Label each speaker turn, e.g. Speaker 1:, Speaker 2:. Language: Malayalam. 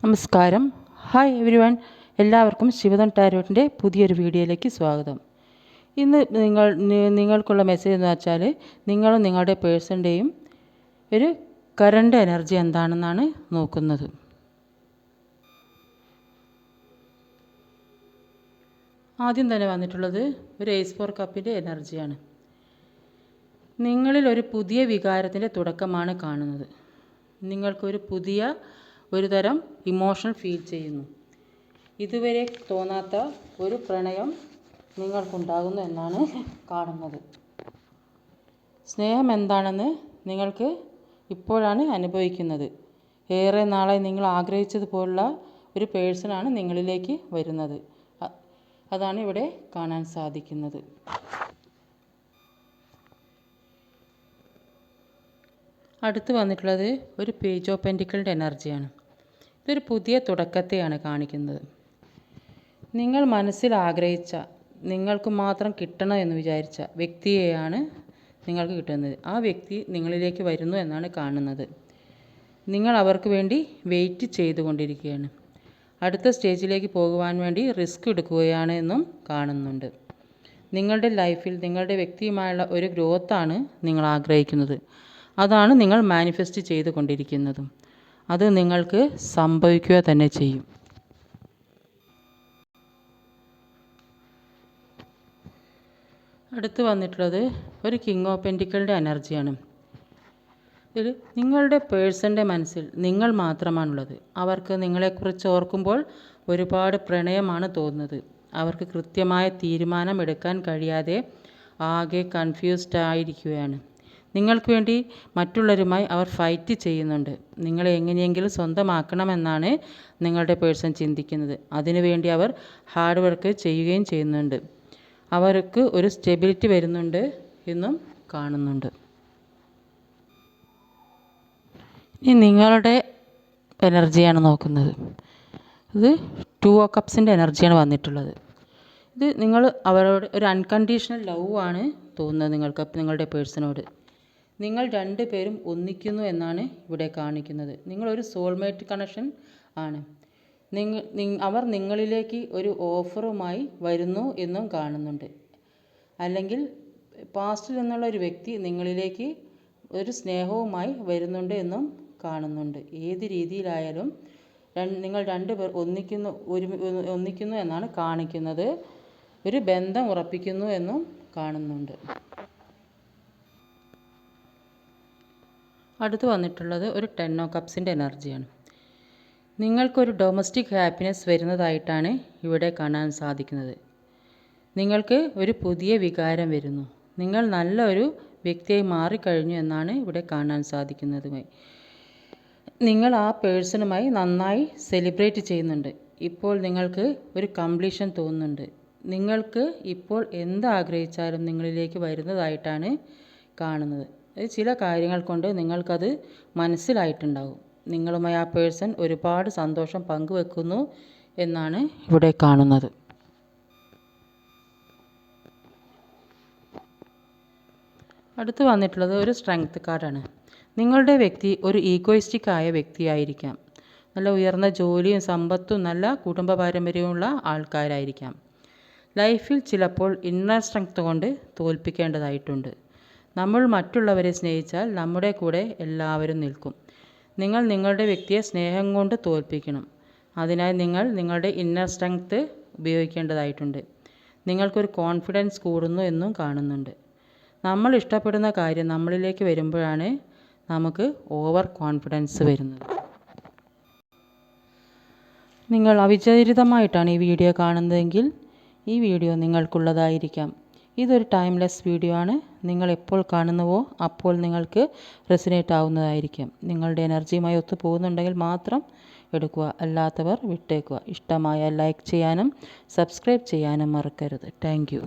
Speaker 1: നമസ്കാരം. Hi everyone. എല്ലാവർക്കും ശിവദം ടാരോട്ടിൻ്റെ പുതിയൊരു വീഡിയോയിലേക്ക് സ്വാഗതം. ഇന്ന് നിങ്ങൾക്കുള്ള മെസ്സേജ് എന്ന് വെച്ചാൽ നിങ്ങളും നിങ്ങളുടെ പേഴ്സൻ്റെയും ഒരു കറണ്ട് എനർജി എന്താണെന്നാണ് നോക്കുന്നത്. ആദ്യം തന്നെ വന്നിട്ടുള്ളത് ഒരു ഏസ് ഫോർ കപ്പിൻ്റെ എനർജിയാണ്. നിങ്ങളിൽ ഒരു പുതിയ വികാരത്തിൻ്റെ തുടക്കമാണ് കാണുന്നത്. നിങ്ങൾക്കൊരു പുതിയ ഒരു തരം ഇമോഷൻ ഫീൽ ചെയ്യുന്നു. ഇതുവരെ തോന്നാത്ത ഒരു പ്രണയം നിങ്ങൾക്കുണ്ടാകുന്നു എന്നാണ് കാണുന്നത്. സ്നേഹം എന്താണെന്ന് നിങ്ങൾക്ക് ഇപ്പോഴാണ് അനുഭവിക്കുന്നത്. ഏറെ നാളായി നിങ്ങൾ ആഗ്രഹിച്ചതുപോലുള്ള ഒരു പേഴ്സണാണ് നിങ്ങളിലേക്ക് വരുന്നത്. അതാണ് ഇവിടെ കാണാൻ സാധിക്കുന്നത്. അടുത്ത് വന്നിട്ടുള്ളത് ഒരു പേജ് ഓഫ് പെൻറ്റിക്കിളിൻ്റെ എനർജിയാണ്. ഇതൊരു പുതിയ തുടക്കത്തെയാണ് കാണിക്കുന്നത്. നിങ്ങൾ മനസ്സിൽ ആഗ്രഹിച്ച, നിങ്ങൾക്ക് മാത്രം കിട്ടണം എന്ന് വിചാരിച്ച വ്യക്തിയെയാണ് നിങ്ങൾക്ക് കിട്ടുന്നത്. ആ വ്യക്തി നിങ്ങളിലേക്ക് വരുന്നു എന്നാണ് കാണുന്നത്. നിങ്ങൾ അവർക്ക് വേണ്ടി വെയിറ്റ് ചെയ്തുകൊണ്ടിരിക്കുകയാണ്. അടുത്ത സ്റ്റേജിലേക്ക് പോകുവാൻ വേണ്ടി റിസ്ക് എടുക്കുകയാണ് എന്നും കാണുന്നുണ്ട്. നിങ്ങളുടെ ലൈഫിൽ നിങ്ങളുടെ വ്യക്തിയുമായുള്ള ഒരു ഗ്രോത്താണ് നിങ്ങൾ ആഗ്രഹിക്കുന്നത്. അതാണ് നിങ്ങൾ മാനിഫെസ്റ്റ് ചെയ്തുകൊണ്ടിരിക്കുന്നതും. അത് നിങ്ങൾക്ക് സംഭവിക്കുക തന്നെ ചെയ്യും. അടുത്ത് വന്നിട്ടുള്ളത് ഒരു കിങ് ഓഫ് പെൻറ്റിക്കിളിൻ്റെ എനർജിയാണ്. ഇതിൽ നിങ്ങളുടെ പേഴ്സൻ്റെ മനസ്സിൽ നിങ്ങൾ മാത്രമാണുള്ളത്. അവർക്ക് നിങ്ങളെക്കുറിച്ച് ഓർക്കുമ്പോൾ ഒരുപാട് പ്രണയമാണ് തോന്നുന്നത്. അവർക്ക് കൃത്യമായ തീരുമാനം എടുക്കാൻ കഴിയാതെ ആകെ കൺഫ്യൂസ്ഡ് ആയിരിക്കുകയാണ്. നിങ്ങൾക്ക് വേണ്ടി മറ്റുള്ളവരുമായി അവർ ഫൈറ്റ് ചെയ്യുന്നുണ്ട്. നിങ്ങളെ എങ്ങനെയെങ്കിലും സ്വന്തമാക്കണമെന്നാണ് നിങ്ങളുടെ പേഴ്സൺ ചിന്തിക്കുന്നത്. അതിനുവേണ്ടി അവർ ഹാർഡ് വർക്ക് ചെയ്യുകയും ചെയ്യുന്നുണ്ട്. അവർക്ക് ഒരു സ്റ്റെബിലിറ്റി വരുന്നുണ്ട് എന്നും കാണുന്നുണ്ട്. ഇനി നിങ്ങളുടെ എനർജിയാണ് നോക്കുന്നത്. ഇത് 2 ഓഫ് കപ്സിൻ്റെ എനർജിയാണ് വന്നിട്ടുള്ളത്. ഇത് നിങ്ങൾ അവരോട് ഒരു അൺകണ്ടീഷണൽ ലവ് ആണ് തോന്നുന്നത് നിങ്ങളുടെ പേഴ്സണോട്. നിങ്ങൾ രണ്ടുപേരും ഒന്നിക്കുന്നു എന്നാണ് ഇവിടെ കാണിക്കുന്നത്. നിങ്ങളൊരു സോൾമേറ്റ് കണക്ഷൻ ആണ്. അവർ നിങ്ങളിലേക്ക് ഒരു ഓഫറുമായി വരുന്നു എന്നും കാണുന്നുണ്ട്. അല്ലെങ്കിൽ പാസ്റ്റിൽ നിന്നുള്ള ഒരു വ്യക്തി നിങ്ങളിലേക്ക് ഒരു സ്നേഹവുമായി വരുന്നുണ്ട് എന്നും കാണുന്നുണ്ട്. ഏത് രീതിയിലായാലും നിങ്ങൾ രണ്ടുപേർ ഒന്നിക്കുന്നു എന്നാണ് കാണിക്കുന്നത്. ഒരു ബന്ധം ഉറപ്പിക്കുന്നു എന്നും കാണുന്നുണ്ട്. അടുത്ത് വന്നിട്ടുള്ളത് ഒരു 10 ഓഫ് കപ്സിൻ്റെ എനർജിയാണ്. നിങ്ങൾക്കൊരു ഡൊമസ്റ്റിക് ഹാപ്പിനെസ് വരുന്നതായിട്ടാണ് ഇവിടെ കാണാൻ സാധിക്കുന്നത്. നിങ്ങൾക്ക് ഒരു പുതിയ വികാരം വരുന്നു. നിങ്ങൾ നല്ലൊരു വ്യക്തിയായി മാറിക്കഴിഞ്ഞു എന്നാണ് ഇവിടെ കാണാൻ സാധിക്കുന്നത്. നിങ്ങൾ ആ പേഴ്സണുമായി നന്നായി സെലിബ്രേറ്റ് ചെയ്യുന്നുണ്ട്. ഇപ്പോൾ നിങ്ങൾക്ക് ഒരു കംപ്ലീഷൻ തോന്നുന്നുണ്ട്. നിങ്ങൾക്ക് ഇപ്പോൾ എന്താഗ്രഹിച്ചാലും നിങ്ങളിലേക്ക് വരുന്നതായിട്ടാണ് കാണുന്നത്. ചില കാര്യങ്ങൾ കൊണ്ട് നിങ്ങൾക്കത് മനസ്സിലായിട്ടുണ്ടാകും. നിങ്ങളുമായി ആ പേഴ്സൺ ഒരുപാട് സന്തോഷം പങ്കുവെക്കുന്നു എന്നാണ് ഇവിടെ കാണുന്നത്. അടുത്ത് വന്നിട്ടുള്ളത് ഒരു സ്ട്രെങ്ത് കാർഡാണ്. നിങ്ങളുടെ വ്യക്തി ഒരു ഈഗോയിസ്റ്റിക് ആയ വ്യക്തിയായിരിക്കാം. നല്ല ഉയർന്ന ജോലിയും സമ്പത്തും നല്ല കുടുംബ പാരമ്പര്യമുള്ള ആൾക്കാരായിരിക്കാം. ലൈഫിൽ ചിലപ്പോൾ ഇന്നർ സ്ട്രെങ്ത് കൊണ്ട് തോൽപ്പിക്കേണ്ടതായിട്ടുണ്ട്. നമ്മൾ മറ്റുള്ളവരെ സ്നേഹിച്ചാൽ നമ്മുടെ കൂടെ എല്ലാവരും നിൽക്കും. നിങ്ങൾ നിങ്ങളുടെ വ്യക്തിയെ സ്നേഹം കൊണ്ട് തോൽപ്പിക്കണം. അതിനായി നിങ്ങൾ നിങ്ങളുടെ ഇന്നർ സ്ട്രെങ്ത് ഉപയോഗിക്കേണ്ടതായിട്ടുണ്ട്. നിങ്ങൾക്കൊരു കോൺഫിഡൻസ് കൂടുന്നു എന്നും കാണുന്നുണ്ട്. നമ്മൾ ഇഷ്ടപ്പെടുന്ന കാര്യം നമ്മളിലേക്ക് വരുമ്പോഴാണ് നമുക്ക് ഓവർ കോൺഫിഡൻസ് വരുന്നത്. നിങ്ങൾ അവിചാരിതമായിട്ടാണ് ഈ വീഡിയോ കാണുന്നതെങ്കിൽ ഈ വീഡിയോ നിങ്ങൾക്കുള്ളതായിരിക്കാം. ഇതൊരു ടൈംലെസ് വീഡിയോ ആണ്. നിങ്ങൾ എപ്പോൾ കാണുന്നുവോ അപ്പോൾ നിങ്ങൾക്ക് റെസിനേറ്റ് ആവുന്നതായിരിക്കും. നിങ്ങളുടെ എനർജിയുമായി ഒത്തു പോകുന്നുണ്ടെങ്കിൽ മാത്രം എടുക്കുക, അല്ലാത്തവർ വിട്ടേക്കുക. ഇഷ്ടമായ ലൈക്ക് ചെയ്യാനും സബ്സ്ക്രൈബ് ചെയ്യാനും മറക്കരുത്. Thank you.